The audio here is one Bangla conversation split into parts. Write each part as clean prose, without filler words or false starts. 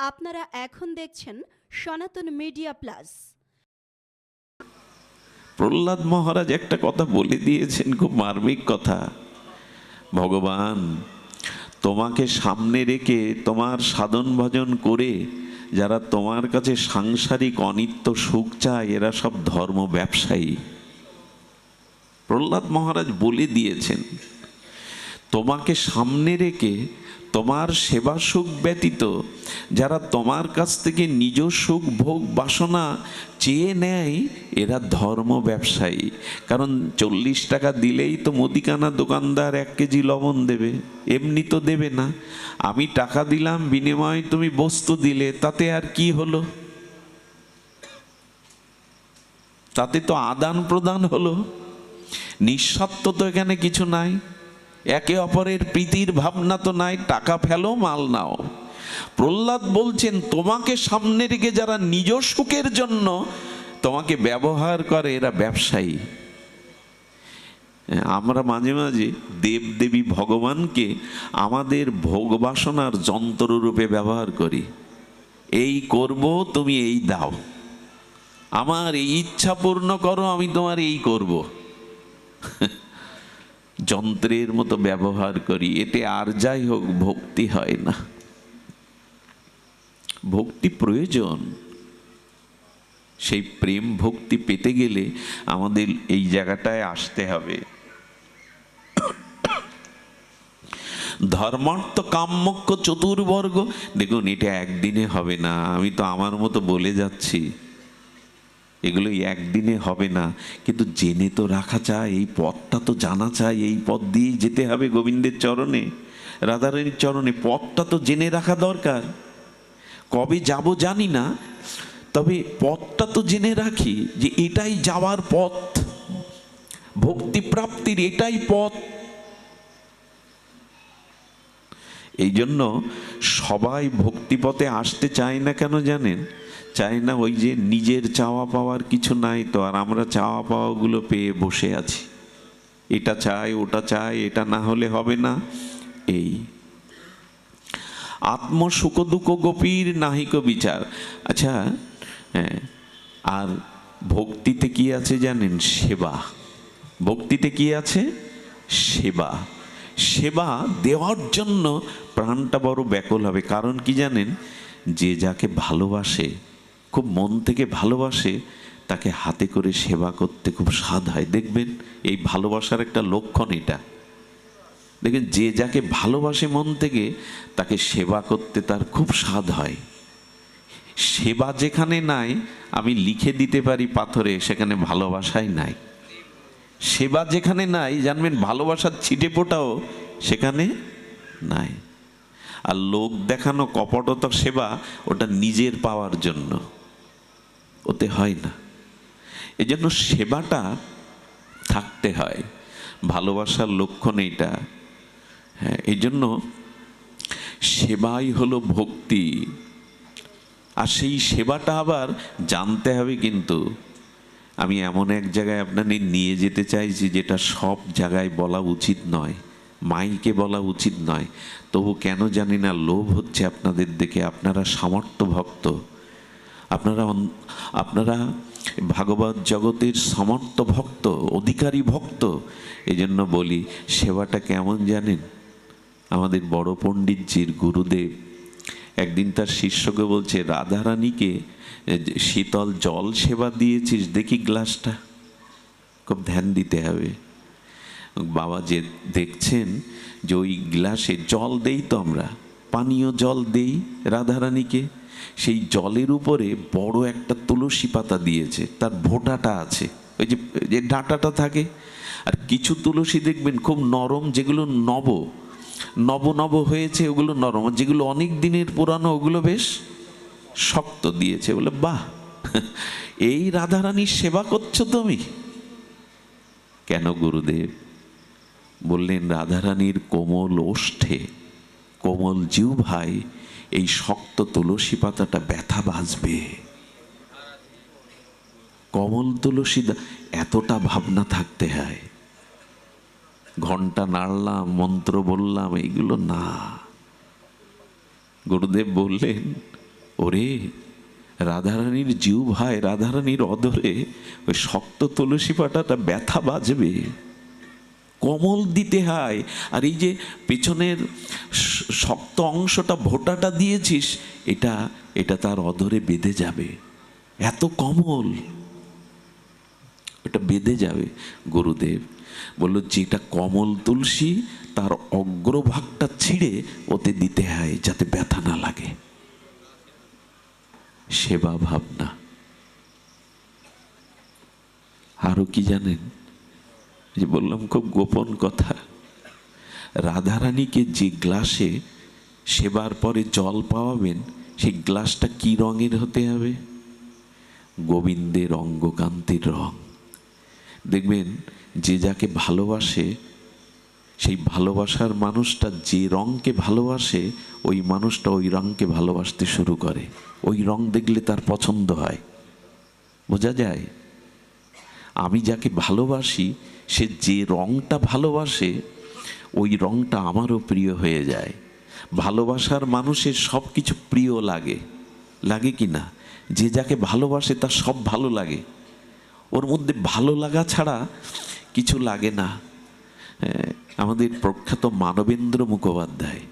আপনারা এখন দেখছেন সনাতন মিডিয়া প্লাস। প্রহ্লাদ মহারাজ একটা কথা বলে দিয়েছেন, খুব মার্মিক কথা। ভগবান তোমাকে সামনে রেখে তোমার সাধন ভজন করে যারা তোমার কাছে সাংসারিক অনিত্য সুখ চায় এরা সব ধর্ম ব্যবসায়ী। প্রহ্লাদ মহারাজ বলে দিয়েছেন তোমাকে সামনে রেখে তোমার সেবা সুখ ব্যতীত যারা তোমার কাছ থেকে নিজ সুখ ভোগ বাসনা চেয়ে নেয় এরা ধর্ম ব্যবসায়ী। কারণ 40 টাকা দিলেই তো মুদিখানা দোকানদার 1 কেজি লবণ দেবে, এমনি তো দেবে না। আমি টাকা দিলাম বিনিময়ে তুমি বস্তু দিলে, তাতে আর কি হলো? তাতে তো আদান প্রদান হলো, নিঃস্বার্থ তো এখানে কিছু নাই, একে অপরের প্রীতির ভাবনা তো নাই, টাকা ফেলো মাল নাও। প্রহ্লাদ বলছেন তোমাকে সামনে রেখে যারা নিজ সুখের জন্য তোমাকে ব্যবহার করে এরা ব্যবসায়ী। আমরা মাঝে মাঝে দেবদেবী ভগবানকে আমাদের ভোগ বাসনার যন্ত্ররূপে ব্যবহার করি। এই করব তুমি এই দাও, আমার এই ইচ্ছা পূর্ণ করো আমি তোমার এই করব। যন্ত্রের মতো ব্যবহার করি, এতে আর যাই হোক ভক্তি হয় না। ভক্তি প্রয়োজন, সেই প্রেম ভক্তি পেতে গেলে আমাদের এই জায়গাটায় আসতে হবে। ধর্মার্থ কাম্যক্ষ চতুর্বর্গ, দেখুন এটা একদিনে হবে না। আমি তো আমার মতো বলে যাচ্ছি, এগুলো একদিনে হবে না, কিন্তু জেনে তো রাখা চাই, এই পথটা তো জানা চাই, এই পথ দিয়েই যেতে হবে গোবিন্দের চরণে, রাধারানীর চরণে। পথটা তো জেনে রাখা দরকার। কবে যাব জানি না, তবে পথটা তো জেনে রাখি যে এটাই যাওয়ার পথ, ভক্তি প্রাপ্তির এটাই পথ। এই জন্য সবাই ভক্তিপথে আসতে চায় না কেন জানেন? চায় না ওই যে নিজের চাওয়া পাওয়ার কিছু নাই তো, আর আমরা চাওয়া পাওয়াগুলো পেয়ে বসে আছি। এটা চাই ওটা চাই, এটা না হলে হবে না। এই আত্ম সুখ দুঃখ গোপীর নাহিক বিচার। আচ্ছা হ্যাঁ, আর ভক্তিতে কি আছে জানেন? সেবা। ভক্তিতে কি আছে? সেবা। সেবা দেওয়ার জন্য প্রাণটা বড় ব্যাকুল হবে। কারণ কি জানেন? যে যাকে ভালোবাসে, খুব মন থেকে ভালোবাসে, তাকে হাতে করে সেবা করতে খুব স্বাদ হয়। দেখবেন এই ভালোবাসার একটা লক্ষণ এটা। দেখেন যে যাকে ভালোবাসে মন থেকে, তাকে সেবা করতে তার খুব স্বাদ হয়। সেবা যেখানে নাই, আমি লিখে দিতে পারি পাথরে, সেখানে ভালোবাসাই নাই। সেবা যেখানে নাই, জানবেন ভালোবাসার ছিটে ফোঁটাও সেখানে নাই। আর লোক দেখানো কপটতা সেবা, ওটা নিজের পাওয়ার জন্য, ওতে হয় না। এই জন্য সেবাটা থাকতে হয়, ভালোবাসার লক্ষণ এইটা। হ্যাঁ, এই জন্য সেবাই হলো ভক্তি। আর সেই সেবাটা আবার জানতে হবে। কিন্তু আমি এমন এক জায়গায় আপনাদের নিয়ে যেতে চাইছি যেটা সব জায়গায় বলা উচিত নয়, মাইকে বলা উচিত নয়, তবু কেন জানি না লোভ হচ্ছে আপনাদের দেখে। আপনারা সামর্থ্য ভক্ত, আপনারা ভাগবত জগতের সমর্থ ভক্ত, অধিকারী ভক্ত। এই জন্য বলি, সেবাটা কেমন জানেন? আমাদের বড় পণ্ডিতজির গুরুদেব একদিন তার শিষ্যকে বলছে, রাধারানীকে শীতল জল সেবা দিয়েছিস, দেখি গ্লাসটা। খুব ধ্যান দিতে হবে। বাবা যে দেখছেন যে ওই গ্লাসে জল দেই, তো আমরা পানীয় জল দেই রাধারানীকে, সেই জলের উপরে বড় একটা তুলসী পাতা দিয়েছে, তার ভোঁটাটা আছে, ওই যে ডাঁটাটা থাকে। আর কিছু তুলসী দেখবেন খুব নরম, যেগুলো নব নব হয়েছে ওগুলো নরম, যেগুলো অনেক দিনের পুরানো ওগুলো বেশ শক্ত দিয়েছে। বলে বাহ, এই রাধারানীর সেবা করছো তুমি। কেন গুরুদেব? বললেন রাধারানীর কোমল ওষ্ঠে, কোমল জিহ্বায় এই শক্ত তুলসী পাতাটা ব্যথা বাজবে। কোমল তুলসী, এতটা ভাবনা থাকতে হয়। ঘন্টা নাড়লাম, মন্ত্র বললাম, এইগুলো না। গুরুদেব বললেন ওরে, রাধারানীর জিউ ভাই, রাধারানীর অদরে ওই শক্ত তুলসী পাতাটা ব্যথা বাজবে, কোমল দিতে হয়। আর এই যে পেছনের শক্ত অংশটা ভোটাটা দিয়েছিস, এটা এটা তার অদরে বেঁধে যাবে, এত কোমল, এটা বেঁধে যাবে। গুরুদেব বলল, যেটা কমল তুলসী তার অগ্রভাগটা ছিঁড়ে ওতে দিতে হয় যাতে ব্যথা না লাগে। সেবা ভাবনা। আরো কি জানেন, যে বললাম খুব গোপন কথা, রাধারানীকে যে গ্লাসে সেবার পরে জল পাওয়াবেন, সেই গ্লাসটা কি রঙের হতে হবে? গোবিন্দের অঙ্গকান্তির রং। দেখবেন যে যাকে ভালোবাসে, সেই ভালোবাসার মানুষটা যে রঙকে ভালোবাসে, ওই মানুষটা ওই রঙকে ভালোবাসতে শুরু করে। ওই রং দেখলে তার পছন্দ হয়, বোঝা যায়। আমি যাকে ভালোবাসি, সে যে রংটা ভালোবাসে, ওই রংটা আমারও প্রিয় হয়ে যায়। ভালোবাসার মানুষের সব কিছু প্রিয় লাগে, লাগে কি না? যে যাকে ভালোবাসে তার সব ভালো লাগে, ওর মধ্যে ভালো লাগা ছাড়া কিছু লাগে না। আমাদের প্রখ্যাত মানবেন্দ্র মুখোপাধ্যায়,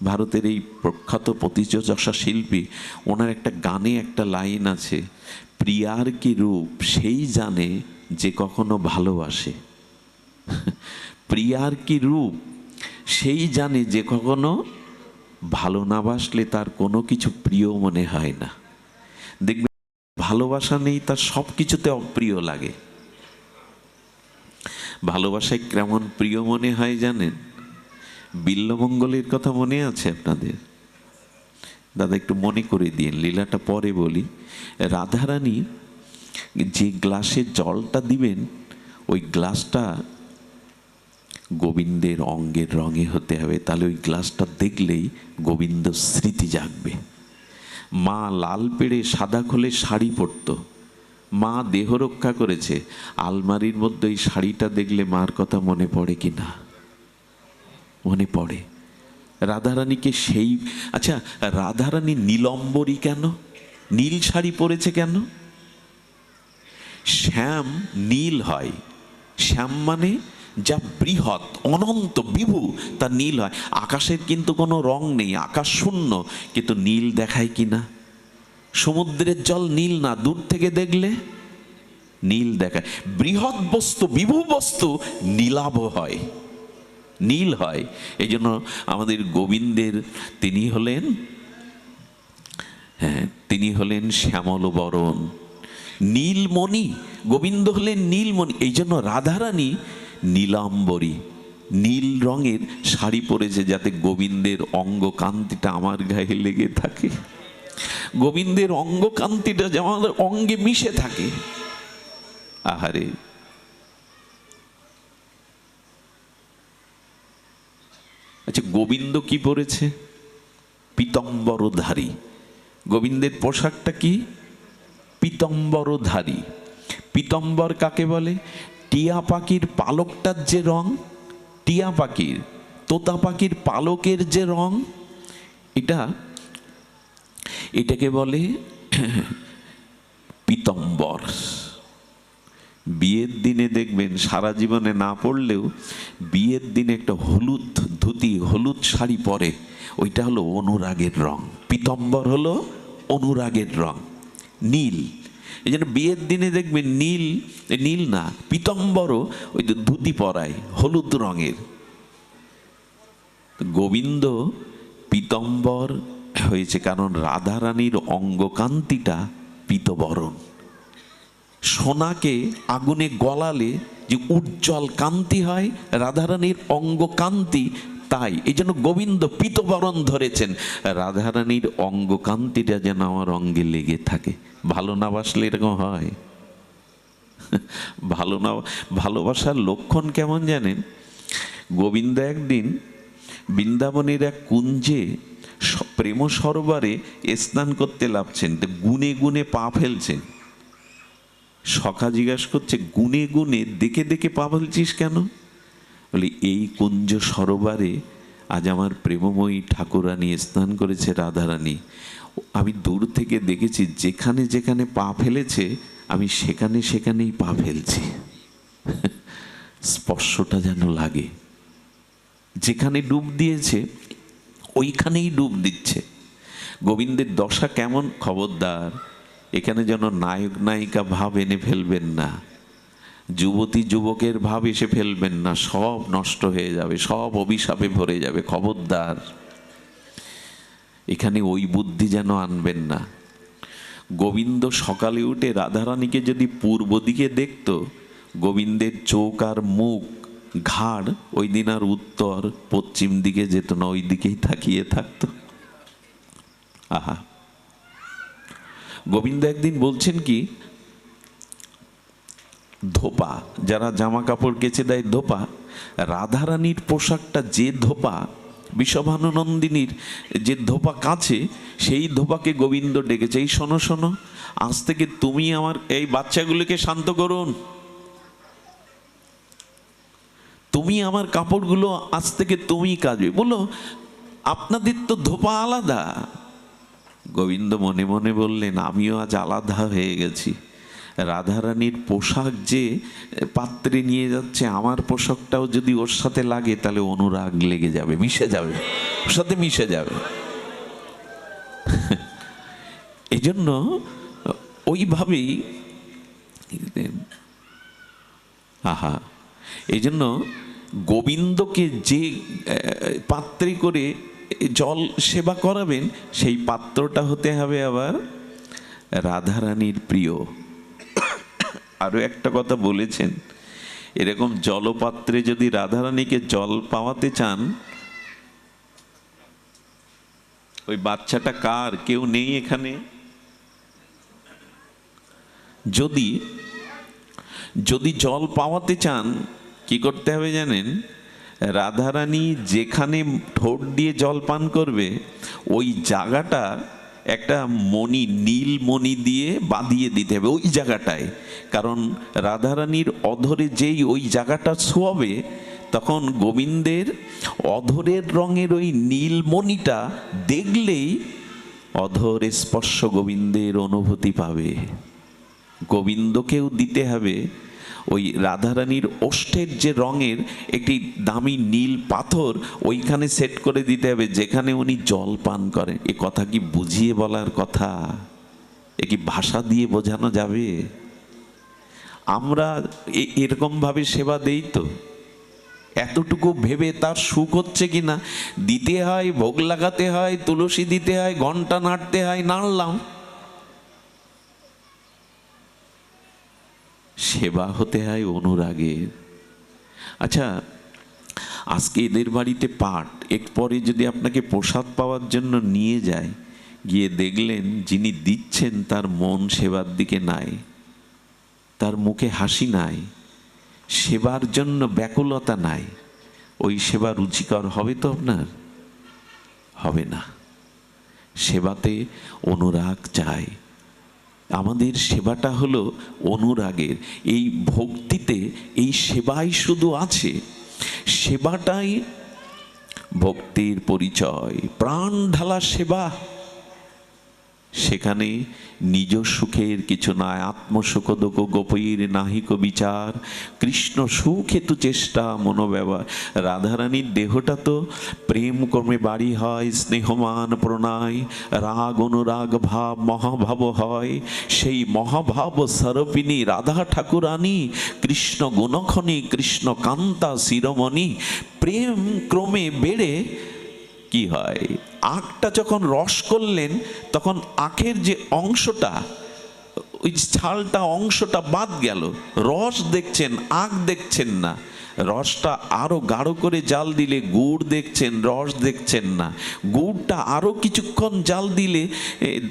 ভারতের এই প্রখ্যাত প্রতিযোজসা শিল্পী, ওনার একটা গানে একটা লাইন আছে, প্রিয়ার কি রূপ সেই জানে যে কখনো ভালোবাসে। প্রিয়ার কি রূপ সেই জানে যে কখনো ভালো না বাসলে তার কোনো কিছু প্রিয় মনে হয় না। দেখবে ভালোবাসা নেই, তার সব কিছুতে অপ্রিয় লাগে। ভালোবাসায় কেমন প্রিয় মনে হয় জানেন? বিল্বমঙ্গলের কথা মনে আছে আপনাদের? দাদা একটু মনে করে দিন, লীলাটা পরে বলি। রাধারানী যে গ্লাসে জলটা দিবেন, ওই গ্লাসটা গোবিন্দের অঙ্গের রঙে হতে হবে, তাহলে ওই গ্লাসটা দেখলেই গোবিন্দ স্মৃতি জাগবে। মা লাল পেড়ে সাদা খোলে শাড়ি পরত, মা দেহ রক্ষা করেছে, আলমারির মধ্যে ওই শাড়িটা দেখলে মার কথা মনে পড়ে কি না? মনে পড়ে। রাধারানীকে সেই, আচ্ছা রাধারানী নীলম্বরী কেন? নীল শাড়ি পরেছে কেন? শ্যাম নীল হয়, শ্যাম মানে যা বৃহৎ অনন্ত বিভু, তা নীল হয়। আকাশের কিন্তু কোনো রং নেই, আকাশ শূন্য, কিন্তু নীল দেখায় কি না? সমুদ্রের জল নীল না, দূর থেকে দেখলে নীল দেখায়। বৃহৎ বস্তু, বিভু বস্তু নীলাভ হয়, নীল হয়। এই জন্য আমাদের গোবিন্দের তিনি হলেন, হ্যাঁ তিনি হলেন শ্যামল বরণ, নীলমণি। গোবিন্দ হলেন নীলমণি। এই জন্য রাধারানী নীলাম্বরী, নীল রঙের শাড়ি পরেছে, যাতে গোবিন্দের অঙ্গকান্তিটা আমার গায়ে লেগে থাকে, গোবিন্দের অঙ্গকান্তিটা যেন আমাদের অঙ্গে মিশে থাকে। আহারে, আচ্ছা গোবিন্দ কি পরেছে? পীতম্বরধারী। গোবিন্দের পোশাকটা কি? পীতম্বরধারী। পীতম্বর কাকে বলে? টিয়া পাখির পালকটার যে রং, টিয়া পাখির, তোতা পাখির পালকের যে রং, এটাকে বলে পীতম্বর। বিয়ের দিনে দেখবেন, সারা জীবনে না পড়লেও বিয়ের দিনে একটা হলুদ ধুতি, হলুদ শাড়ি পরে, ওইটা হলো অনুরাগের রং। পীতম্বর হলো অনুরাগের রং, নীল। এই জন্য বিয়ের দিনে দেখবেন নীল, নীল না পীতম্বরও ওই ধুতি পরায় হলুদ রঙের। গোবিন্দ পীতম্বর হয়েছে কারণ রাধারানীর অঙ্গকান্তিটা পীতবরণ। সোনাকে আগুনে গলালে যে উজ্জ্বল কান্তি হয়, রাধারানীর অঙ্গকান্তি তাই। এই জন্য গোবিন্দ পীতবরণ ধরেছেন। রাধারানীর অঙ্গকান্তিটা যেন আমার অঙ্গে লেগে থাকে। ভালো না বাসলে এরকম হয়? ভালো না, ভালোবাসার লক্ষণ কেমন জানেন? গোবিন্দ একদিন বৃন্দাবনের এক কুঞ্জে প্রেম সরোবরে স্নান করতে লাভছেন, গুনে গুনে পা ফেলছেন। সখা জিজ্ঞাসা করছে, গুনে গুনে দেখে দেখে পা ফেলছিস কেন? বলে এই কুঞ্জ সরোবরে আজ আমার প্রেমময়ী ঠাকুরানী স্নান করেছে, রাধারানী। আমি দূর থেকে দেখেছি, যেখানে যেখানে পা ফেলেছে আমি সেখানে সেখানেই পা ফেলছি। স্পর্শটা যেন লাগে, যেখানে ডুব দিয়েছে ওইখানেই ডুব দিচ্ছে। গোবিন্দের দশা কেমন, খবরদার এখানে যেন নায়ক নায়িকা ভাব এনে ফেলবেন না, যুবতী যুবকের ভাব এসে ফেলবেন না, সব নষ্ট হয়ে যাবে, সব অভিশাপে ভরে যাবে, খবরদার। এখানে ওই বুদ্ধি যেন আনবেন না। গোবিন্দ সকালে উঠে রাধারানীকে যদি পূর্ব দিকে দেখত, গোবিন্দের চোখ আর মুখ ঘাড় ওই দিন আর উত্তর পশ্চিম দিকে যেত না, ওই দিকেই তাকিয়ে থাকতো। আহা, গোবিন্দ একদিন বলছেন কি, ধোপা, যারা জামা কাপড় কেচে দেয় ধোপা, রাধারানীর পোশাকটা যে ধোপা, বিষভানুনন্দিনীর যে ধোপা কাছে, সেই ধোপাকে গোবিন্দ ডেকেছে, এই শোনো শোনো, আজ থেকে তুমি আমার এই বাচ্চাগুলোকে শান্ত করুন, তুমি আমার কাপড়গুলো আজ থেকে তুমি কাচবে। বলো আপনাদের তো ধোপা আলাদা। গোবিন্দ মনে মনে বললেন, আমিও আজ আলাদা হয়ে গেছি। রাধারানীর পোশাক যে পাত্রে নিয়ে যাচ্ছে, আমার পোশাকটাও যদি ওর সাথে লাগে তাহলে অনুরাগ লেগে যাবে, মিশে যাবে, ওর সাথে মিশে যাবে। এই জন্য ওইভাবেই, আহা, এই জন্য গোবিন্দকে যে পাত্রে করে জল সেবা করাবেন, সেই পাত্রটা হতে হবে আবার রাধারানীর প্রিয়। আরো একটা কথা বলেছেন, এরকম জলপাত্রে যদি রাধারানীকে জল পাওয়াতে চান, ওই বাচ্চাটা কার? কেউ নেই এখানে? যদি জল পাওয়াতে চান কি করতে হবে জানেন? রাধারানী যেখানে ঠোঁট দিয়ে জল পান করবে, ওই জায়গাটা একটা মণি, নীল মণি দিয়ে বাঁধিয়ে দিতে হবে ওই জায়গাটায়। কারণ রাধারানীর অধরে যেই ওই জায়গাটা ছোঁয়াবে, তখন গোবিন্দের অধরের রঙের ওই নীলমণিটা দেখলেই অধর স্পর্শ গোবিন্দের অনুভূতি পাবে। গোবিন্দকেও দিতে হবে ওই রাধারানীর ওষ্ঠের যে রঙের একটি দামি নীল পাথর, ওইখানে সেট করে দিতে হবে যেখানে উনি জল পান করেন। এ কথা কি বুঝিয়ে বলার কথা? এ কি ভাষা দিয়ে বোঝানো যাবে? আমরা এরকম ভাবে সেবা দেই তো, এতটুকু ভেবে তার সুখ হচ্ছে কিনা দিতে হয়, ভোগ লাগাতে হয়, তুলসী দিতে হয়, ঘন্টা নাড়তে হয়, নাড়লাম। সেবা হতে হয় অনুরাগের। আচ্ছা, আজকে এদের বাড়িতে পাঠ, এরপরে যদি আপনাকে প্রসাদ পাওয়ার জন্য নিয়ে যায়, গিয়ে দেখলেন যিনি দিচ্ছেন তার মন সেবার দিকে নাই, তার মুখে হাসি নাই, সেবার জন্য ব্যাকুলতা নাই, ওই সেবা রুচিকর হবে তো আপনার? হবে না। সেবাতে অনুরাগ চাই। আমাদের সেবাটা হলো অনুরাগের। এই ভক্তিতে এই সেবাই শুধু আছে, সেবাটাই ভক্তির পরিচয়। প্রাণ ঢালা সেবা, সেখানে নিজ সুখের কিছু নাই। আত্মসুখ দোক গোপীর নাহিক বিচার, কৃষ্ণ সুখ হেতু চেষ্টা মনোব্যবহার। রাধারানীর দেহটা তো প্রেম কর্মে বাড়ি হয়, স্নেহমান প্রণয়, রাগ অনুরাগ ভাব মহাভাব হয়। সেই মহাভাব স্বরূপিণী রাধা ঠাকুরানী, কৃষ্ণ গুণখনি কৃষ্ণ কান্তা শিরোমণি। প্রেম ক্রমে বেড়ে কি হয়, আখটা যখন রস করলেন, তখন আখের যে অংশটা, ওই ছালটা অংশটা বাদ গেল, রস দেখছেন, আখ দেখছেন না। রসটা আরো গাঢ় করে জাল দিলে গুড় দেখছেন, রস দেখছেন না। গুড়টা আরো কিছুক্ষণ জাল দিলে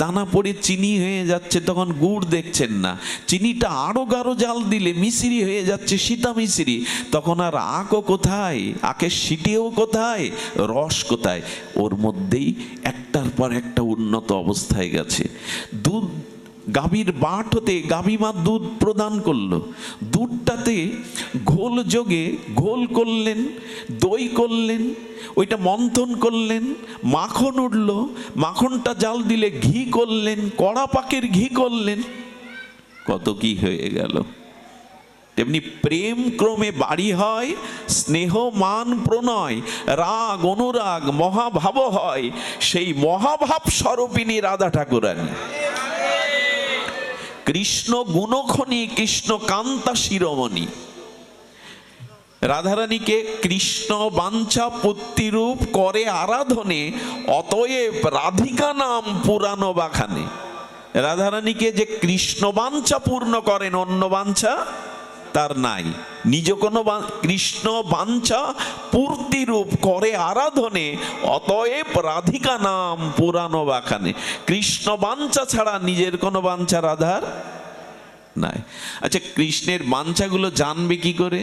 দানা পড়ে চিনি হয়ে যাচ্ছে, তখন গুড় দেখছেন না। চিনিটা আরো গাঢ় জাল দিলে মিশ্রি হয়ে যাচ্ছে, সীতা মিশ্রি, তখন আর আখও কোথায়, আখের সিটিও কোথায়, রস কোথায়? ওর মধ্যেই একটার পর একটা উন্নত অবস্থায় গেছে। দুধ গাভীর বাট হতে গাভী মা দুধ প্রদান করলো, দুধটাতে ঘোল যোগে ঘোল করলেন, দই করলেন, ওইটা মন্থন করলেন, মাখন উঠল, মাখনটা জাল দিলে ঘি করলেন, কড়া পাকের ঘি করলেন, কত কি হয়ে গেল। তেমনি প্রেম ক্রমে বাড়ি হয়, স্নেহ মান প্রণয়, রাগ অনুরাগ মহাভাব হয়, সেই মহাভাব স্বরূপিণী রাধা ঠাকুরানী। কৃষ্ণ গুণখনি কৃষ্ণ কান্তা শিরোমণি। রাধারানীকে কৃষ্ণ বাঞ্ছা পত্তিরূপ করে আরাধনে, অতএব রাধিকা নাম পুরানো বাখানে। রাধারানীকে যে কৃষ্ণ বাঞ্ছা পূর্ণ করেন, অন্য বাঞ্ছা তার নাই। নিজ কোনো কৃষ্ণ বাঞ্ছা পূর্তিরূপ করে আরাধনে, অতএব রাধিকা নাম পুরানো বাখানে। কৃষ্ণ বাঞ্ছা ছাড়া নিজের কোনো বাঞ্ছা রাধার নাই। আচ্ছা, কৃষ্ণের বাঞ্ছাগুলো জানবে কি করে?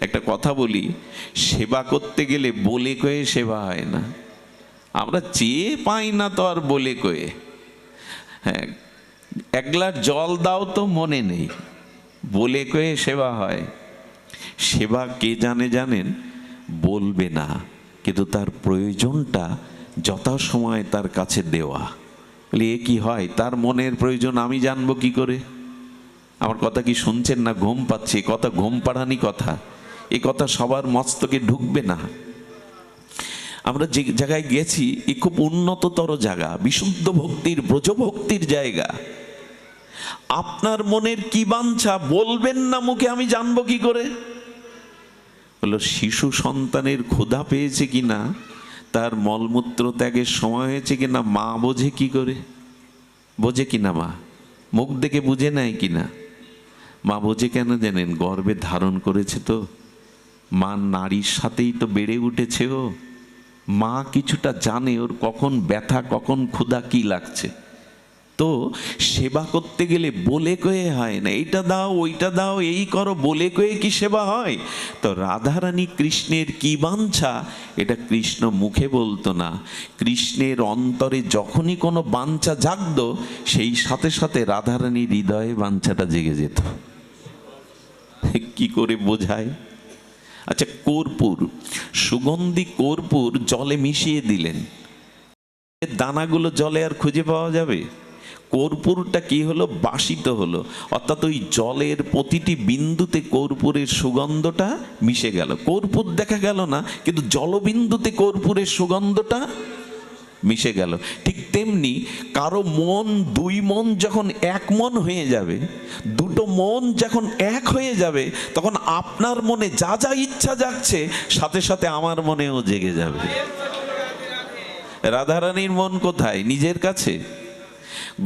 একটা কথা বলি, সেবা করতে গেলে বলে কয়ে সেবা হয় না। আমরা চেয়ে পাই না তো আর বলে কয়ে। হ্যাঁ, এক গ্লাস জল দাও তো মনে নেই, বলে কয়ে সেবা হয়। সেবা কে জানে জানেন? বলবে না, কিন্তু তার প্রয়োজনটা যথাসময়ে তার কাছে দেওয়া। বলে এ কি হয়? তার মনের প্রয়োজন আমি জানবো কি করে? আমার কথা কি শুনছেন না? ঘুম পাচ্ছে, কথা ঘুম পাড়ানি কথা, এ কথা সবার মস্তকে ঢুকবে না। আমরা যে জায়গায় গেছি এ খুব উন্নততর জায়গা, বিশুদ্ধ ভক্তির ব্রজভক্তির জায়গা। আপনার মনের কি বাঞ্ছা বলবেন না মুখে, আমি জানবো কি করে? বললো শিশু সন্তানের ক্ষুধা পেয়েছে কিনা, তার মলমূত্র ত্যাগের সময় হয়েছে কিনা মা বোঝে কি করে? বোঝে কিনা মা? মুখ দেখে বুঝে নেয় কিনা? মা বোঝে কেন জানেন? গর্ভে ধারণ করেছে তো, মা নারীর সাথেই তো বেড়ে উঠেছে ও। মা কিছুটা জানে ওর কখন ব্যথা, কখন ক্ষুধা কি লাগছে। তো সেবা করতে গেলে বলে কয়ে হয় না, এইটা দাও ওইটা দাও এই করো, বলে কয়ে কি সেবা হয়? তো রাধারানী কৃষ্ণের কি বাঞ্ছা এটা কৃষ্ণ মুখে বলতো না। কৃষ্ণের অন্তরে যখনই কোনো বাঞ্ছা জাগত, সেই সাথে সাথে রাধারানীর হৃদয়ে বাঞ্ছাটা জেগে যেত। কি করে বোঝায়? আচ্ছা, কর্পূর, সুগন্ধি কর্পূর জলে মিশিয়ে দিলেন, দানাগুলো জলে আর খুঁজে পাওয়া যাবে? কর্পূরটা কি হলো? বাসিত হলো, অর্থাৎ ওই জলের প্রতিটি বিন্দুতে কর্পূরের সুগন্ধটা মিশে গেল। কর্পূর দেখা গেল না, কিন্তু জলবিন্দুতে কর্পূরের সুগন্ধটা মিশে গেল। ঠিক তেমনি কারো মন, দুই মন যখন এক মন হয়ে যাবে, দুটো মন যখন এক হয়ে যাবে, তখন আপনার মনে যা যা ইচ্ছা জাগছে সাথে সাথে আমার মনেও জেগে যাবে। রাধারানীর মন কোথায়? নিজের কাছে।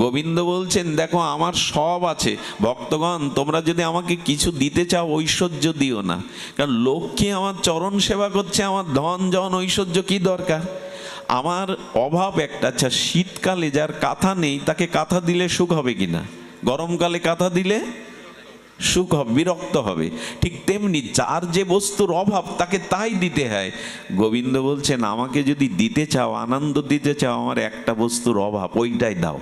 গোবিন্দ বলছেন দেখো আমার সব আছে, ভক্তগণ তোমরা যদি আমাকে কিছু দিতে চাও ঐশ্বর্য দিও না, কারণ লোককে আমার চরণ সেবা করছে, আমার ধন জন ঐশ্বর্য কি দরকার? আমার অভাব একটা। আচ্ছা, শীতকালে যার কাঁথা নেই তাকে কাঁথা দিলে সুখ হবে কিনা? গরমকালে কাঁথা দিলে সুখ হবে, বিরক্ত হবে। ঠিক তেমনি যার যে বস্তুর অভাব তাকে তাই দিতে হয়। গোবিন্দ বলছেন আমাকে যদি দিতে চাও, আনন্দ দিতে চাও, আমার একটা বস্তুর অভাব, ওইটাই দাও।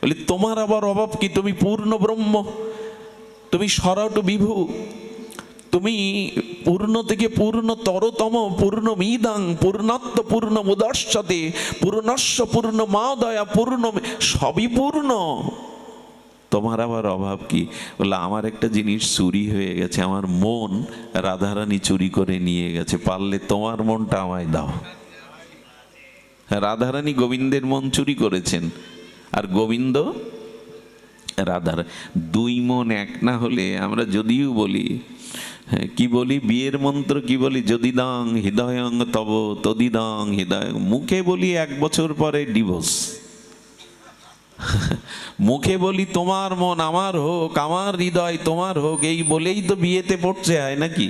বলি তোমার আবার অভাব কি? তুমি পূর্ণ ব্রহ্ম, তুমি সরট বিভু, তুমি পূর্ণ থেকে পূর্ণতরতম, পূর্ণমিদং পূর্ণত্ব পূর্ণ মুদর্শতে পূর্ণস্য পূর্ণ মাদয়া পূর্ণ, সবই পূর্ণ, তোমার আবার অভাব কি? বলে আমার একটা জিনিস চুরি হয়ে গেছে, আমার মন রাধারানী চুরি করে নিয়ে গেছে, পারলে তোমার মনটা আমায় দাও। রাধারানী গোবিন্দের মন চুরি করেছেন, আর গোবিন্দ রাধার। দুই মন এক না হলে আমরা যদিও বলি, কি বলি বিয়ের মন্ত্র কি বলি? যদি দাং হৃদয়ং তব তদিদাং হৃদয়, মুখে বলি 1 বছর পরে ডিভোর্স। মুখে বলি তোমার মন আমার হোক, আমার হৃদয় তোমার হোক, এই বলেই তো বিয়েতে পড়ছে, হয় নাকি?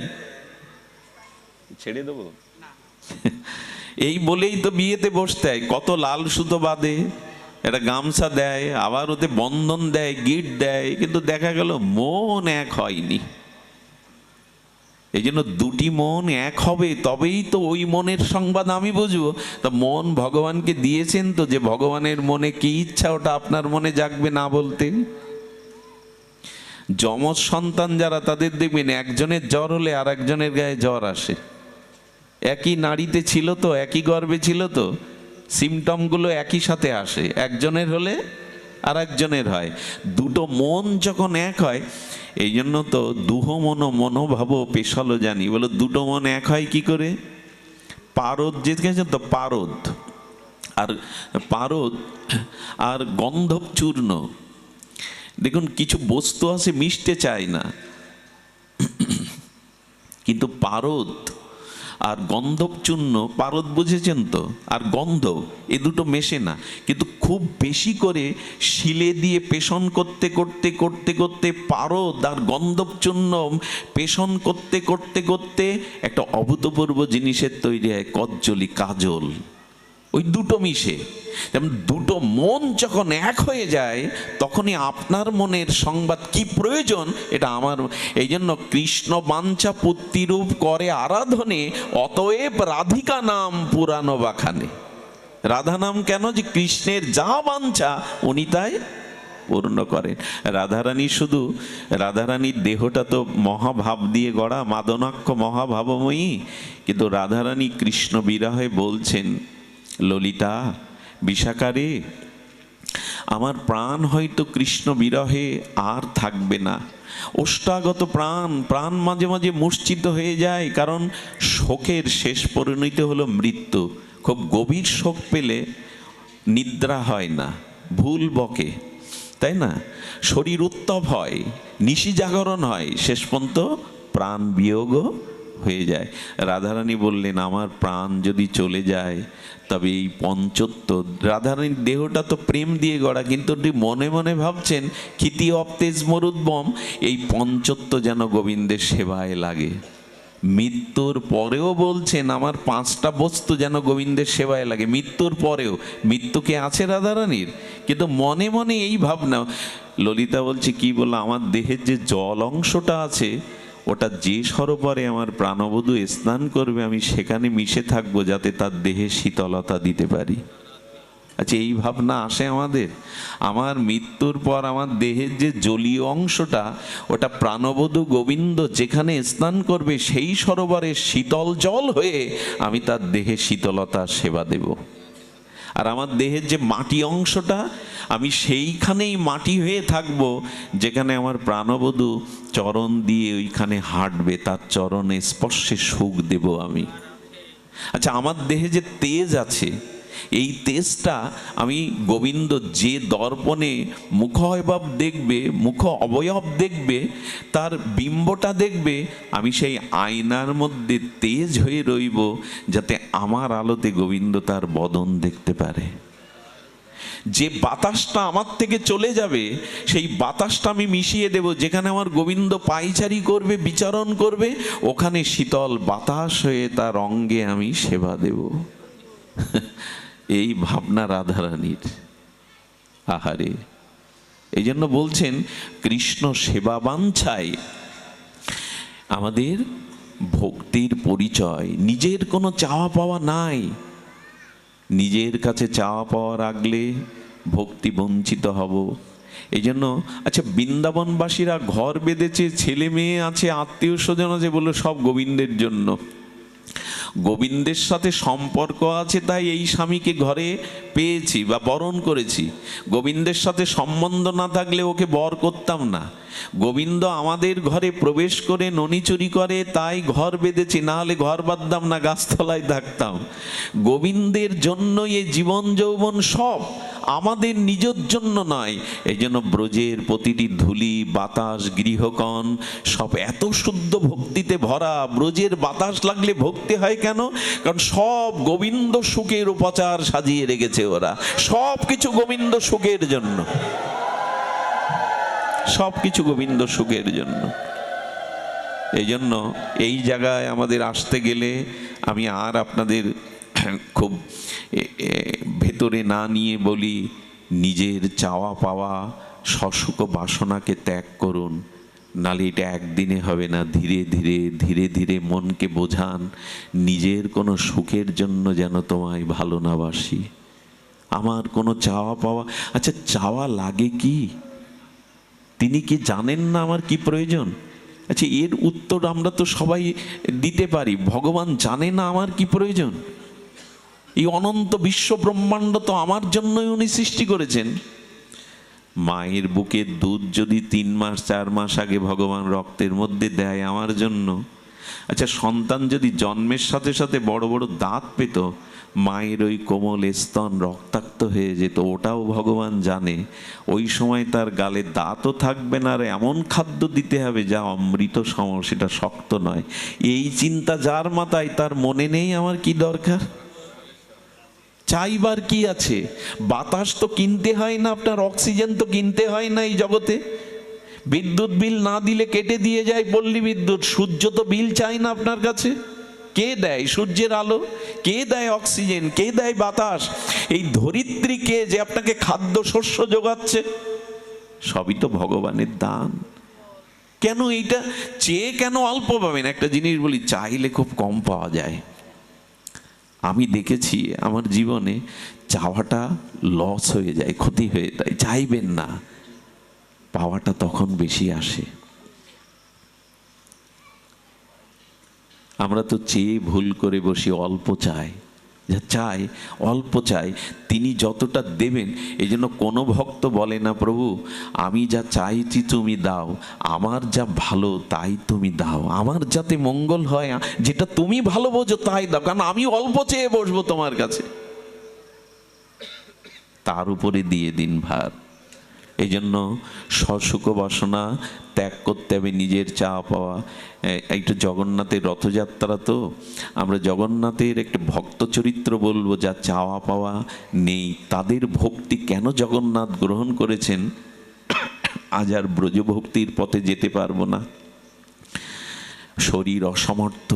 ছেড়ে দেবো? এই বলেই তো বিয়েতে বসতে হয়। কত লাল সুতো বাঁধে, একটা গামছা দেয়, আবার ওতে বন্ধন দেয়, গিট দেয়, কিন্তু দেখা গেল মন এক হয়নি। এই জন্য দুটি মন এক হবে, তবেই তো ওই মনের সংবাদ আমি বুঝবো। তা মন ভগবানকে দিয়েছেন তো, যে ভগবানের মনে কি ইচ্ছা ওটা আপনার মনে জাগবে না বলতে। যমজ সন্তান যারা, তাদের দেখবেন একজনের জ্বর হলে আর একজনের গায়ে জ্বর আসে। একই নাড়িতে ছিল তো, একই গর্ভে ছিল তো, সিমটমগুলো একই সাথে আসে। একজনের হলে আর একজনের হয়। দুটো মন যখন এক হয়, এই জন্য তো দুহ মন মনোভাব পেশালো জানি, বলো দুটো মন এক হয় কি করে? পারদ যে গেছেন তো, পারদ আর গন্ধব চূর্ণ। দেখুন কিছু বস্তু আছে মিশতে চায় না, কিন্তু পারদ আর গন্ধব চূর্ণ, পারদ বুঝেছেন তো, আর গন্ধ, এ দুটো মেশে না। কিন্তু খুব বেশি করে শিলে দিয়ে পেষণ করতে করতে করতে করতে পারদ আর গন্ধব চূর্ণ পেষণ করতে করতে করতে একটা অভূতপূর্ব জিনিসের তৈরি হয়, কজ্জলি, কাজল। ওই দুটো মিশে, যেমন দুটো মন যখন এক হয়ে যায়, তখনই আপনার মনের সংবাদ কি প্রয়োজন এটা আমার। এই জন্য কৃষ্ণ বাঞ্ছা পুত্তিরূপ করে আরাধনে, অতএব রাধিকা নাম পুরানো বাখানে। রাধা নাম কেন? যে কৃষ্ণের যা বাঞ্ছা উনি তাই পূর্ণ করেন। রাধারানী শুধু, রাধারানীর দেহটা তো মহাভাব দিয়ে গড়া, মাদনাক্ষ মহাভাবময়ী, কিন্তু রাধারানী কৃষ্ণ বিরহে বলছেন, ললিতা, বিশাখারে, আমার প্রাণ হয়তো কৃষ্ণ বিরহে আর থাকবে না। ওষ্ঠাগত প্রাণ মাঝে মাঝে মূর্ছিত হয়ে যায়, কারণ শোকের শেষ পরিণতি হলো মৃত্যু। খুব গভীর শোক পেলে নিদ্রা হয় না, ভুল বকে, তাই না? শরীর উত্তপ হয়, নিশি জাগরণ হয়, শেষ পর্যন্ত প্রাণ বিয়োগও হয়ে যায়। রাধারানী বললেন, আমার প্রাণ যদি চলে যায় তবে এই পঞ্চত্ব, রাধারানীর দেহটা তো প্রেম দিয়ে গড়া, কিন্তু মনে মনে ভাবছেন ক্ষিতি অপ্তেজ মরুদ্বম, এই পঞ্চত্ব যেন গোবিন্দের সেবায় লাগে। মৃত্যুর পরেও বলছেন আমার পাঁচটা বস্তু যেন গোবিন্দের সেবায় লাগে। মৃত্যুর পরেও, মৃত্যু কে আছে রাধারানীর, কিন্তু মনে মনে এই ভাবনা। ললিতা বলছে কি বললো, আমার দেহের যে জল অংশটা আছে, ওটা যে সরোবরে আমার প্রাণবধূ স্নান করবে, আমি সেখানে মিশে থাকবো, যাতে তার দেহে শীতলতা দিতে পারি। আচ্ছা, এই ভাবনা আসে আমাদের? আমার মৃত্যুর পর আমার দেহের যে জলীয় অংশটা, ওটা প্রাণবধূ গোবিন্দ যেখানে স্নান করবে, সেই সরোবরে শীতল জল হয়ে আমি তার দেহে শীতলতা সেবা দেব। আর আমার দেহের যে মাটি অংশটা, আমি সেইখানেই মাটি হয়ে থাকব, যেখানে আমার প্রাণবধূ চরণ দিয়ে ওইখানে হাঁটবে, তার চরণে স্পর্শে সুখ দেব আমি। আচ্ছা, আমার দেহে যে তেজ আছে, এই তেজটা আমি গোবিন্দ যে দর্পণে মুখ অবয়ব দেখবে, মুখ অবয়ব দেখবে, তার বিম্বটা দেখবে, আমি সেই আয়নার মধ্যে তেজ হয়ে রইব, যাতে আমার আলোতে গোবিন্দ তার বদন দেখতে পারে। যে বাতাসটা আমার থেকে চলে যাবে, সেই বাতাসটা আমি মিশিয়ে দেব, যেখানে আমার গোবিন্দ পায়চারি করবে, বিচরণ করবে, ওখানে শীতল বাতাস হয়ে তার অঙ্গে আমি সেবা দেব। এই ভাবনা রাধারানীর। আহারে, এই জন্য বলছেন কৃষ্ণ সেবা বাঞ্ছায় আমাদের ভক্তির পরিচয়। নিজের কোনো চাওয়া পাওয়া নাই, নিজের কাছে চাওয়া পাওয়া রাখলে ভক্তি বঞ্চিত হব। এই জন্য আচ্ছা, বৃন্দাবনবাসীরা ঘর বেঁধেছে, ছেলে মেয়ে আছে, আত্মীয় স্বজন আছে, বললো সব গোবিন্দের জন্য। গোবিন্দের সাথে সম্পর্ক আছে তাই এই স্বামীকে ঘরে পেয়েছি বা বরণ করেছি। গোবিন্দের সাথে সম্বন্ধ না থাকলে ওকে বর করতাম না। গোবিন্দ আমাদের ঘরে প্রবেশ করে ননি চুরি করে তাই ঘর বেঁধেছি, না হলে ঘর বাঁধতাম না, গাছতলায় থাকতাম। গোবিন্দের জন্য এই জীবন যৌবন সব, আমাদের নিজের জন্য নয়। এই জন্য ব্রজের প্রতিটি ধূলি বাতাস গৃহকণ সব এত শুদ্ধ ভক্তিতে ভরা। ব্রজের বাতাস লাগলে ভক্তি হয় কেন? কারণ সব গোবিন্দ সুখের উপচার সাজিয়ে রেখেছে ওরা, সব কিছু গোবিন্দ সুখের জন্য, সব কিছু গোবিন্দ সুখের জন্য। এই জন্য এই জায়গায় আমাদের আসতে গেলে আমি আর আপনাদের খুব ভেতরে না নিয়ে বলি, নিজের চাওয়া পাওয়া সসুখ বাসনাকে ত্যাগ করুন, নালে এটা একদিনে হবে না। ধীরে ধীরে ধীরে ধীরে মনকে বোঝান, নিজের কোনো সুখের জন্য যেন তোমায় ভালো না বাসি। আমার কোনো চাওয়া পাওয়া, আচ্ছা চাওয়া লাগে কি? তিনি কি জানেন না আমার কি প্রয়োজন? আচ্ছা, এর উত্তর আমরা তো সবাই দিতে পারি। ভগবান জানে না আমার কি প্রয়োজন? এই অনন্ত বিশ্ব ব্রহ্মাণ্ড তো আমার জন্যই উনি সৃষ্টি করেছেন। মায়ের বুকের দুধ যদি 3 মাস 4 মাস আগে ভগবান রক্তের মধ্যে দেয় আমার জন্য, আচ্ছা সন্তান যদি জন্মের সাথে সাথে বড় বড় দাঁত পেত, মায়ের ওই কোমল স্তন রক্তাক্ত হয়ে যেত, ওটাও ভগবান জানে। ওই সময় তার গালে দাঁতও থাকবে না, আর এমন খাদ্য দিতে হবে যা অমৃত সম, সেটা শক্ত নয়। এই চিন্তা যার মাথায়, তার মনে নেই আমার কি দরকার, চাইবার কি আছে? বাতাস তো কিনতে হয় না আপনার, অক্সিজেন তো কিনতে হয় না এই জগতে। বিদ্যুৎ বিল না দিলে কেটে দিয়ে যায় পল্লী বিদ্যুৎ। সূর্য তো বিল চাই না আপনার কাছে। কে দেয় সূর্যের আলো? কে দেয় অক্সিজেন? কে দেয় বাতাস? এই ধরিত্রীকে যে আপনাকে খাদ্য শস্য যোগাচ্ছে, সবই তো ভগবানের দান। কেন এইটা চেয়ে কেন অল্প পাবেন? একটা জিনিস বলি, চাইলে খুব কম পাওয়া যায়। আমি দেখেছি আমার জীবনে, চাওয়াটা লস হয়ে যায়, ক্ষতি হয়ে যায়। চাইবেন না, পাওয়াটা তখন বেশি আসে। আমরা তো চেয়ে ভুল করে বসি, অল্প চাই। যা চাই অল্প চাই, তিনি যতটা দেবেন। এই জন্য কোনো ভক্ত বলে না, প্রভু আমি যা চাইছি তুমি দাও, আমার যা ভালো তাই তুমি দাও, আমার যাতে মঙ্গল হয়, যেটা তুমি ভালো বোঝো তাই দাও, কারণ আমি অল্প চেয়ে বসবো তোমার কাছে। তার উপরে দিয়ে দিন ভার। এই জন্য স্বসুখ বাসনা ত্যাগ করতে হবে, নিজের চাওয়া পাওয়া। একটু জগন্নাথের রথযাত্রা, তো আমরা জগন্নাথের একটা ভক্ত চরিত্র বলবো, যা চাওয়া পাওয়া নেই, তাদের ভক্তি কেন জগন্নাথ গ্রহণ করেছেন। আজ আর ব্রজভক্তির পথে যেতে পারবো না, শরীর অসমর্থ,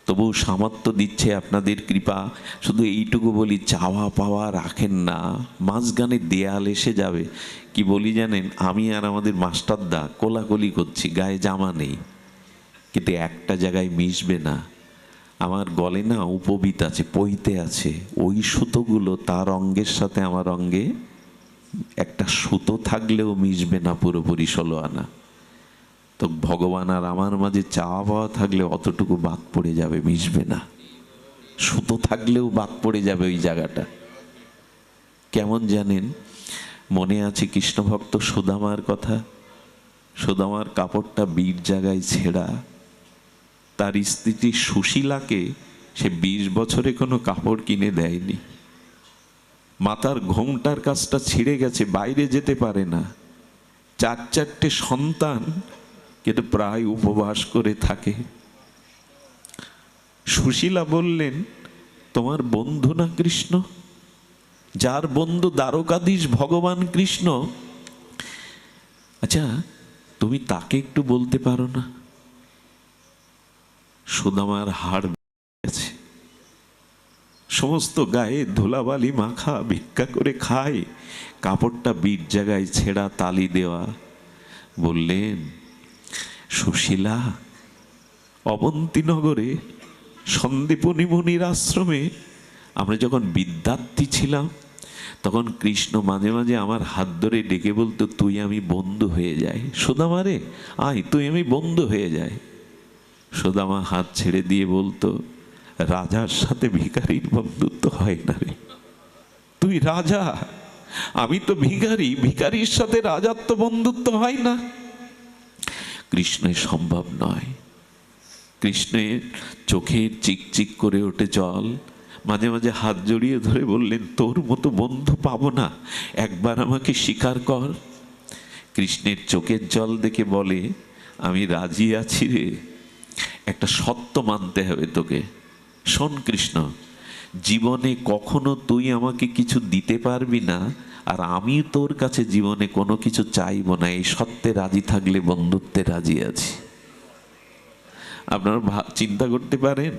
তবু সামর্থ্য দিচ্ছে আপনাদের কৃপা। শুধু এইটুকু বলি, চাওয়া পাওয়া রাখেন না, মাঝখানে দেয়াল এসে যাবে। কি বলি জানেন, আমি আর আমাদের মাস্টারদা কোলাকুলি করছি, গায়ে জামা নেই, কিন্তু একটা জায়গায় মিশবে না। আমার গলে না উপবিত আছে, পইতে আছে, ওই সুতোগুলো তার অঙ্গের সাথে আমার অঙ্গে একটা সুতো থাকলেও মিশবে না পুরোপুরি 16 আনা। তো ভগবান আর আমার মাঝে চাওয়া পাওয়া থাকলে অতটুকু বাদ পড়ে যাবে, মিশবে না। সুতো থাকলেও বাদ পড়ে যাবে ওই জায়গাটা। কেমন জানেন, মনে আছে কৃষ্ণ ভক্ত সুদামার কথা। সুদামার কাপড়টা বীর জায়গায় ছেঁড়া, তার স্ত্রী সুশীলাকে সে 20 বছরে কোনো কাপড় কিনে দেয়নি। মাথার ঘোমটার কাজটা ছিঁড়ে গেছে, বাইরে যেতে পারে না। 4 সন্তান, কিন্তু প্রায় উপবাস করে থাকে। সুশীলা বললেন, তোমার বন্ধু না কৃষ্ণ, যার বন্ধু দ্বারকাধীশ ভগবান কৃষ্ণ, আচ্ছা তুমি তাকে একটু বলতে পারো না? সুদামার হাড় গেছে, সমস্ত গায়ে ধুলাবালি মাখা, ভিক্ষা করে খায়, কাপড়টা বীর জায়গায় ছেঁড়া, তালি দেওয়া। বললেন, সুশীলা, অবন্তীনগরে সন্দীপনী মুনির আশ্রমে আমরা যখন বিদ্যার্থী ছিলাম, তখন কৃষ্ণ মাঝে মাঝে আমার হাত ধরে ডেকে বলতো, তুই আমি বন্ধু হয়ে যাই। সুদামা রে আয়, তুই আমি বন্ধু হয়ে যাই। সুদামা হাত ছেড়ে দিয়ে বলতো, রাজার সাথে ভিখারির বন্ধুত্ব হয় না রে, তুই রাজা, আমি তো ভিখারি, ভিখারির সাথে রাজার তো বন্ধুত্ব হয় না। কৃষ্ণের সম্ভব নয়। কৃষ্ণের চোখের চিকচিক করে ওঠে জল, মাঝে মাঝে হাত জড়িয়ে ধরে বললেন, তোর মতো বন্ধু পাবো না, একবার আমাকে স্বীকার কর। কৃষ্ণের চোখের জল দেখে বলে, আমি রাজি আছি রে, একটা সত্য মানতে হবে তোকে। শোন কৃষ্ণ, জীবনে কখনো তুই আমাকে কিছু দিতে পারবি না, আর আমি তোর কাছে জীবনে কোনো কিছু চাইব না, এই সত্যে রাজি থাকলে বন্ধুত্বে রাজি আছি। আপনারা চিন্তা করতে পারেন,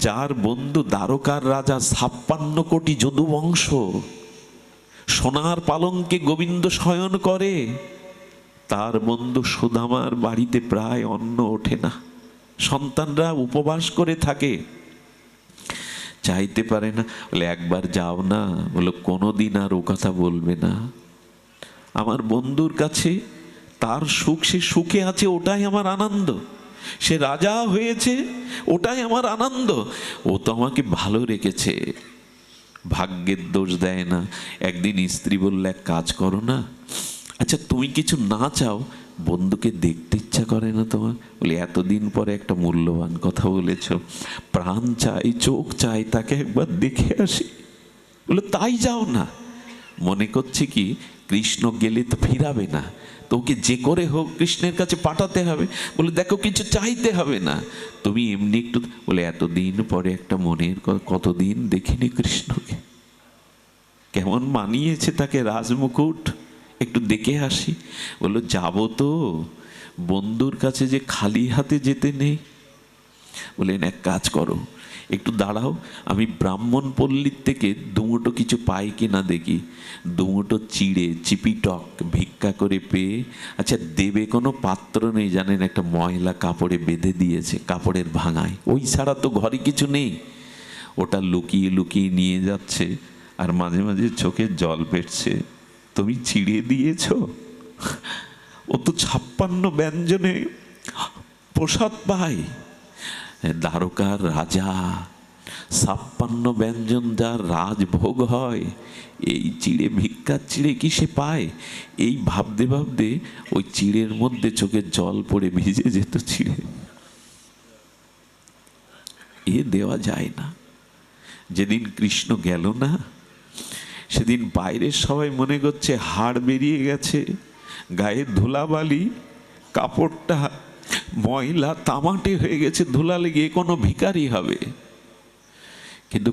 যার বন্ধু দ্বারকার রাজা, 56 কোটি যদু বংশ, সোনার পালঙ্কে গোবিন্দ শয়ন করে, তার বন্ধু সুদামার বাড়িতে প্রায় অন্ন ওঠে না, সন্তানরা উপবাস করে থাকে, চাইতে পারে না। বলে, একবার যাও না। বলো, কোনোদিন আর ও কথা বলবে না। আমার বন্ধুর কাছে তার সুখ, সে সুখে আছে, ওটাই আমার আনন্দ। সে রাজা হয়েছে, ওটাই আমার আনন্দ। ও তো আমাকে ভালো রেখেছে, ভাগ্যের দোষ দেয় না। একদিন স্ত্রী বললে, এক কাজ করো না, আচ্ছা তুমি কিছু না চাও, বন্ধুকে দেখতে ইচ্ছা করে না তোমার? বলে, এতদিন পরে একটা মূল্যবান কথা বলেছ, প্রাণ চাই, চোখ চাই, তাকে একবার দেখে আসি। বলে, তাই যাও না। মনে করছে কি কৃষ্ণ গেলে তো ফিরাবে না, তো ওকে যে করে হোক কৃষ্ণের কাছে পাঠাতে হবে। বলে, দেখো কিছু চাইতে হবে না, তুমি এমনি একটু। বলে, এতদিন পরে একটা মনের কথা, কতদিন দেখিনি কৃষ্ণকে, কেমন মানিয়েছে তাকে রাজমুকুট, একটু দেখে আসি। বললো, যাবো তো, বন্ধুর কাছে যে খালি হাতে যেতে নেই। বললেন, এক কাজ করো, একটু দাঁড়াও, আমি ব্রাহ্মণ পল্লীর থেকে দুমুটো কিছু পাই কিনা দেখি। দুমুটো চিড়ে চিপিটক ভিক্ষা করে পেয়ে, আচ্ছা দেবে কোনো পাত্র নেই জানেন, একটা ময়লা কাপড়ে বেঁধে দিয়েছে, কাপড়ের ভাঙায়, ওই ছাড়া তো ঘরে কিছু নেই। ওটা লুকিয়ে লুকিয়ে নিয়ে যাচ্ছে, আর মাঝে মাঝে চোখে জল পেটছে। তুমি চিড়ে দিয়েছ? ও তো 56 ব্যঞ্জনে প্রসাদ পায়, দ্বারকার রাজা, 56 ব্যঞ্জন যার রাজভোগ হয়, এই চিড়ে, ভিক্ষার চিড়ে কি সে পায়? এই ভাবতে ভাবতে ওই চিড়ের মধ্যে চোখের জল পড়ে ভিজে যেত চিড়ে। এ দেওয়া যায় না। যেদিন কৃষ্ণ গেল না, সেদিন বাইরের সবাই মনে করছে হাড় বেরিয়ে গেছে, গায়ে ধুলাবালি, কাপড়টা ময়লা তামাটে হয়ে গেছে, ধুলা লেগে কোনো ভিখারি হবে। কিন্তু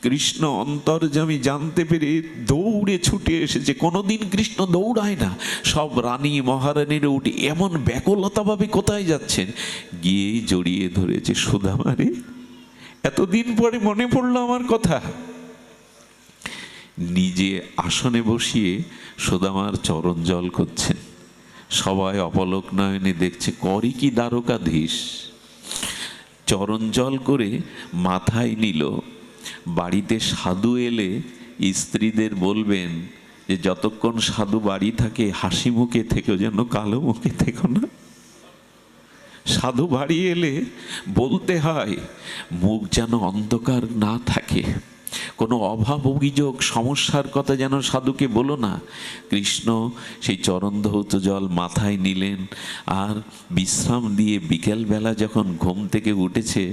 কৃষ্ণ অন্তর্যামী জানতে পেরে দৌড়ে ছুটে এসেছে। কোনোদিন কৃষ্ণ দৌড়ায় না, সব রানী মহারানীর উঠে এমন ব্যাকুলতা ভাবে কোথায় যাচ্ছেন, গিয়েই জড়িয়ে ধরেছে। সুদামারে, এতদিন পরে মনে পড়লো আমার কথা। নিজে আসনে বসিয়ে সুদামার চরণ জল করছেন, সবাই অপলক নয়নে দেখছে, করে কি দ্বারকাধীশ। চরণ জল করে মাথায় নিল। বাড়িতে সাধু এলে স্ত্রীদের বলবেন যে যতক্ষণ সাধু বাড়ি থাকে হাসি মুখে থেকো, যেন কালো মুখে থেকো না। সাধু বাড়ি এলে বলতে হয় মুখ যেন অন্ধকার না থাকে, কোনো অভাব অভিযোগ সমস্যার কথা যেন সাধুকে বলো না। কৃষ্ণ সেই চরণ ধৌত জল মাথায় নিলেন, আর বিশ্রাম দিয়ে বিকেলবেলা যখন ঘুম থেকে উঠেছে,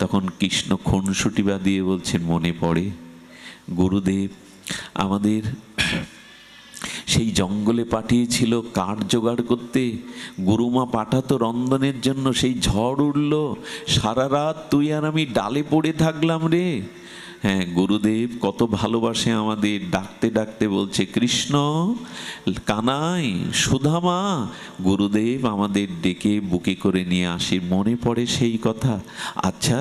তখন কৃষ্ণ খুনসুটি বাঁধিয়ে বলছেন, মনে পড়ে গুরুদেব আমাদের সেই জঙ্গলে পাঠিয়েছিল কাঠ জোগাড় করতে, গুরুমা পাঠাতো রন্ধনের জন্য, সেই ঝড় উঠল, সারা রাত তুই আর আমি ডালে পড়ে থাকলাম রে। হ্যাঁ, গুরুদেব কত ভালোবাসে আমাদের, ডাকতে ডাকতে বলছে, কৃষ্ণ, কানাই, সুধামা। গুরুদেব আমাদের ডেকে বুকে করে নিয়ে আসে, মনে পড়ে সেই কথা। আচ্ছা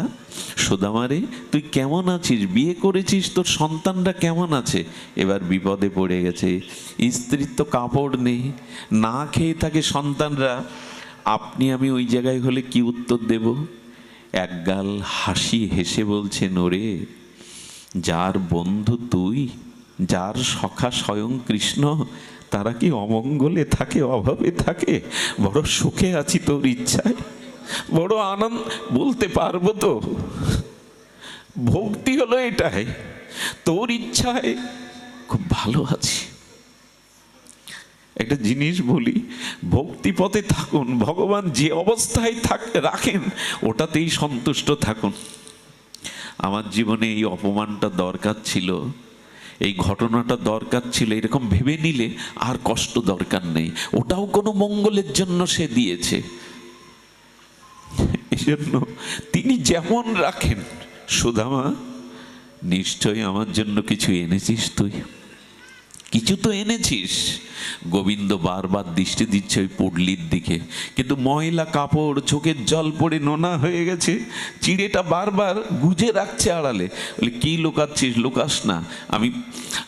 সুদামারে, তুই কেমন আছিস? বিয়ে করেছিস, তোর সন্তানরা কেমন আছে? এবার বিপদে পড়ে গেছে, স্ত্রীর তো কাপড় নেই, না খেয়ে থাকে সন্তানরা। আপনি আমি ওই জায়গায় হলে কি উত্তর দেব? একগাল হাসি হেসে বলছেন, ওরে, যার বন্ধু তুই, যার সখা স্বয়ং কৃষ্ণ, তারা কি অমঙ্গলে থাকে, অভাবে থাকে? বড় সুখে আছি তোর ইচ্ছায়, বড় আনন্দ, বলতে পারবো তো। ভক্তি হলো এটাই, তোর ইচ্ছায় খুব ভালো আছি। একটা জিনিস বলি, ভক্তি পথে থাকুন, ভগবান যে অবস্থায় রাখেন ওটাতেই সন্তুষ্ট থাকুন। আমার জীবনে এই অপমানটা দরকার ছিল, এই ঘটনাটা দরকার ছিল, এরকম ভেবে নিলে আর কষ্ট দরকার নেই, ওটাও কোনো মঙ্গলের জন্য সে দিয়েছে। এই জন্য তিনি যেমন রাখেন। সুদামা, নিশ্চয়ই আমার জন্য কিছু এনেছিস তুই, কিছু তো এনেছিস। গোবিন্দ বারবার দৃষ্টি দিচ্ছে ওই পুডলির দিকে, কিন্তু ময়লা কাপড়, চোখের জল পড়ে নোনা হয়ে গেছে, চিড়েটা বারবার গুজে রাখছে আড়ালে। বলে, কি লুকাচ্ছিস? লুকাস না,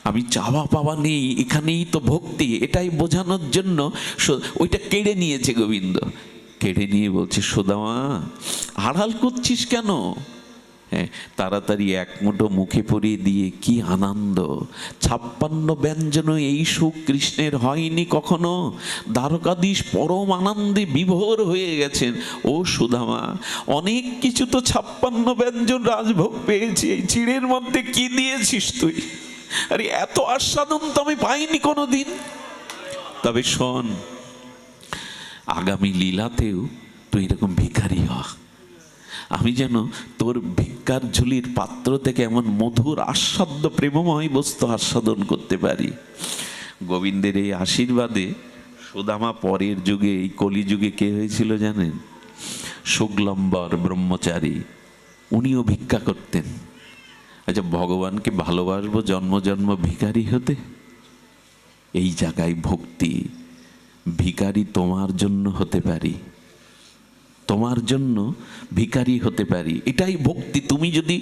আমি চাওয়া পাওয়া নেই, এখানেই তো ভক্তি, এটাই বোঝানোর জন্য ওইটা কেড়ে নিয়েছে গোবিন্দ। কেড়ে নিয়ে বলছে, সুদামা আড়াল করছিস কেন? হ্যাঁ, তাড়াতাড়ি এক মুঠো মুখে পরিয়ে দিয়ে কি আনন্দ। 56 ব্যঞ্জন এই সুখ কৃষ্ণের হয়নি কখনো। দ্বারকাধীশ পরম আনন্দে বিভোর হয়ে গেছেন। ও সুদামা, অনেক কিছু তো 56 ব্যঞ্জন রাজভোগ পেয়েছি, এই চিড়ের মধ্যে কি দিয়েছিস তুই? আরে এত আস্বাদন তো আমি পাইনি কোনোদিন। তবে শোন, আগামী লীলাতেও তুই এরকম ভিখারি হ। আমি যেন তোর ভিক্ষার ঝুলির পাত্র থেকে এমন মধুর আস্বাদ্য প্রেমময় বস্তু আস্বাদন করতে পারি। গোবিন্দের এই আশীর্বাদে সুদামা পরের যুগে, এই কলিযুগে কে হয়েছিল জানেন? শুক্লম্বর ব্রহ্মচারী। উনিও ভিক্ষা করতেন। আচ্ছা, ভগবানকে ভালোবাসবো জন্ম জন্ম ভিখারি হতে? এই জায়গায় ভক্তি। ভিখারি তোমার জন্য হতে পারি, তোমার জন্য ভিখারি হতে পারি, এটাই ভক্তি। তুমি যদি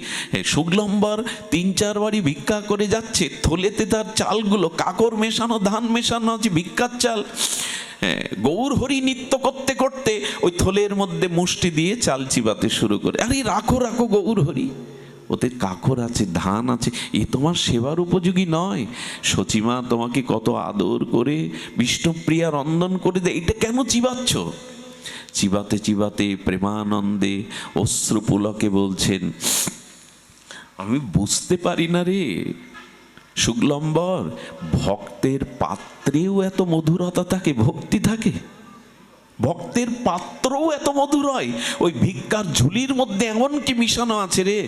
শুক্লম্বর 3-4 বারই ভিক্ষা করে যাচ্ছে, থলেতে তার চালগুলো কাকর মেশানো, ধান মেশানো আছে, ভিক্ষার চাল। গৌর হরি নৃত্য করতে করতে ওই থলের মধ্যে মুষ্টি দিয়ে চাল চিবাতে শুরু করে। আরে রাখো রাখো গৌর হরি, ওতে কাকর আছে, ধান আছে, এ তোমার সেবার উপযোগী নয়। সচিমা তোমাকে কত আদর করে বিষ্ণুপ্রিয়া রন্ধন করে দেয়, এটা কেন চিবাচ্ছ? চিবাতে চিবাতে প্রেমানন্দে অশ্রুপুলকে বলছেন, আমি বুঝতে পারি না রে শুক্লম্বর, ভক্তের পাত্রেও এত মধুরতা থাকে, ভক্তি থাকে। ভক্তের পাত্রও এত মধুর হয়, ওই ভিক্ষার ঝুলির মধ্যে এমন কি মিশানো আছে রে।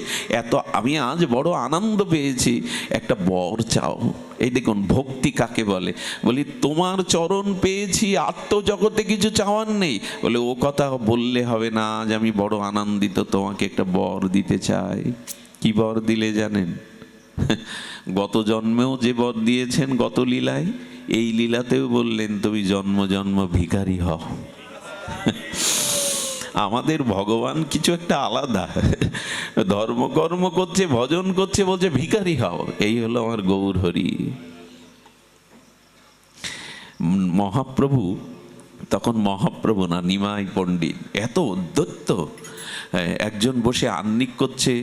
এত আমি আজ বড় আনন্দ পেয়েছি, একটা বর চাও। এই দেখুন ভক্তি কাকে বলে। বলি তোমার চরণ পেয়েছি, আত্মজগতে কিছু চাওয়ার নেই। বলে ও কথা বললে হবে না, আজ আমি বড় আনন্দিত, তোমাকে একটা বর দিতে চাই। কি বর দিলে জানেন? গত জন্মেও যে বর দিয়েছেন গত লীলায়, এই লীলাতেও বললেন তুমি জন্ম জন্ম ভিখারি হও। আমাদের ভগবান কিছু একটা আলাদা, ধর্মকর্ম করছে, ভজন করছে, বলছে ভিখারি হও। এই হলো আমার গৌর হরি। মহাপ্রভু তখন মহাপ্রভু না, নিমাই পণ্ডিত, এত উদ্যত্ত। একজন বসে আহ্নিক করছে,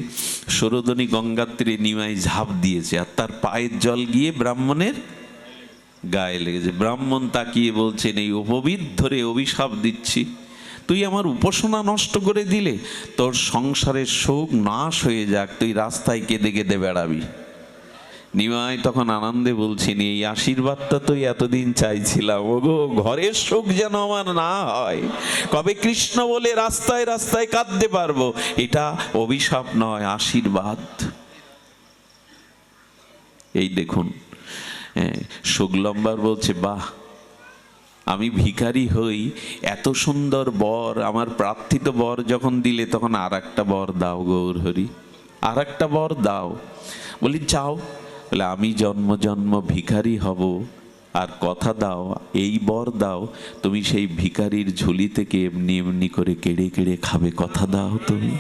সরোদনী গঙ্গার তীরে নিমাই ঝাঁপ দিয়েছে, আর তার পায়ের জল গিয়ে ব্রাহ্মণের গায়ে লেগেছে। ব্রাহ্মণ তাকিয়ে বলছেন, এই উপবিদ ধরে অভিশাপ দিচ্ছি, তুই আমার উপাসনা নষ্ট করে দিলে, তোর সংসারের শোক নাশ হয়ে যাক, তুই রাস্তায় কেঁদে কেঁদে বেড়াবি। নিমাই তখন আনন্দে বলছেন, এই আশীর্বাদটা তো এতদিন চাইছিলাম, ওগো ঘরের শোক যেন আমার না হয়, কবে কৃষ্ণ বলে রাস্তায় রাস্তায় কাঁদতে পারবো। এটা অভিশাপ নয়, আশীর্বাদ। এই দেখুন শুক্লম্বর বলছে, বাহ, আমি ভিখারি হই, এত সুন্দর বর, আমার প্রার্থিত বর যখন দিলে, তখন আর একটা বর দাও গৌর হরি, আর একটা বর দাও। বলি চাও? বলে আমি জন্ম জন্ম ভিখারি হব, আর কথা দাও, এই বর দাও, তুমি সেই ভিখারির ঝুলি থেকে এমনি এমনি করে কেড়ে কেড়ে খাবে, কথা দাও তুমি।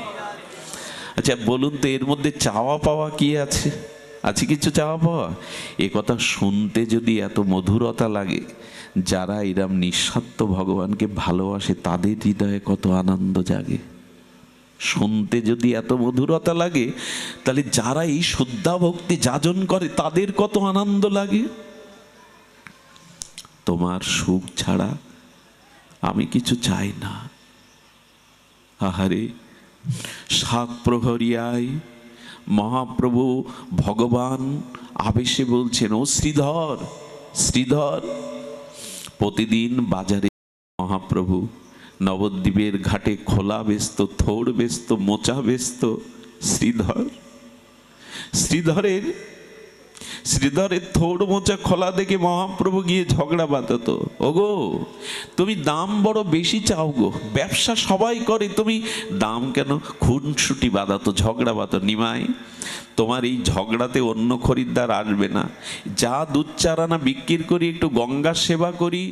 আচ্ছা বলুন তো, এর মধ্যে চাওয়া পাওয়া কি আছে? আছে কিছু চাওয়া পাওয়া? এ কথা শুনতে যদি এত মধুরতা লাগে, যারা এরম নিঃস্বার্থ ভগবানকে ভালোবাসে তাদের হৃদয়ে কত আনন্দ জাগে। শুনতে যদি এত মধুরতা লাগে, তাহলে যারা এই শুদ্ধা ভক্তি যাজন করে তাদের কত আনন্দ লাগে। তোমার সুখ ছাড়া আমি কিছু চাই না। আহারে, সাত প্রহরিয়ায় মহাপ্রভু ভগবান আবেশে বলছেন, ও শ্রীধর, শ্রীধর। প্রতিদিন বাজারে মহাপ্রভু নবদ্বীপের ঘাটে খোলা বেচত, থোড় বেচত, মোচা বেচত। শ্রীধর, শ্রীধরের থোড় মোচা খোলা দেখে মহাপ্রভু গিয়ে ঝগড়া বাঁধাতো, ওগো তুমি দাম বড় বেশি চাও গো, ব্যবসা সবাই করে, তুমি দাম কেন? খুনসুটি বাঁধাতো, ঝগড়া বাঁধাতো। নিমাই, তোমার এই ঝগড়াতে অন্য খরিদ্দার আসবে না, যা দুধ চারানা বিক্রি করি, একটু গঙ্গার সেবা করি,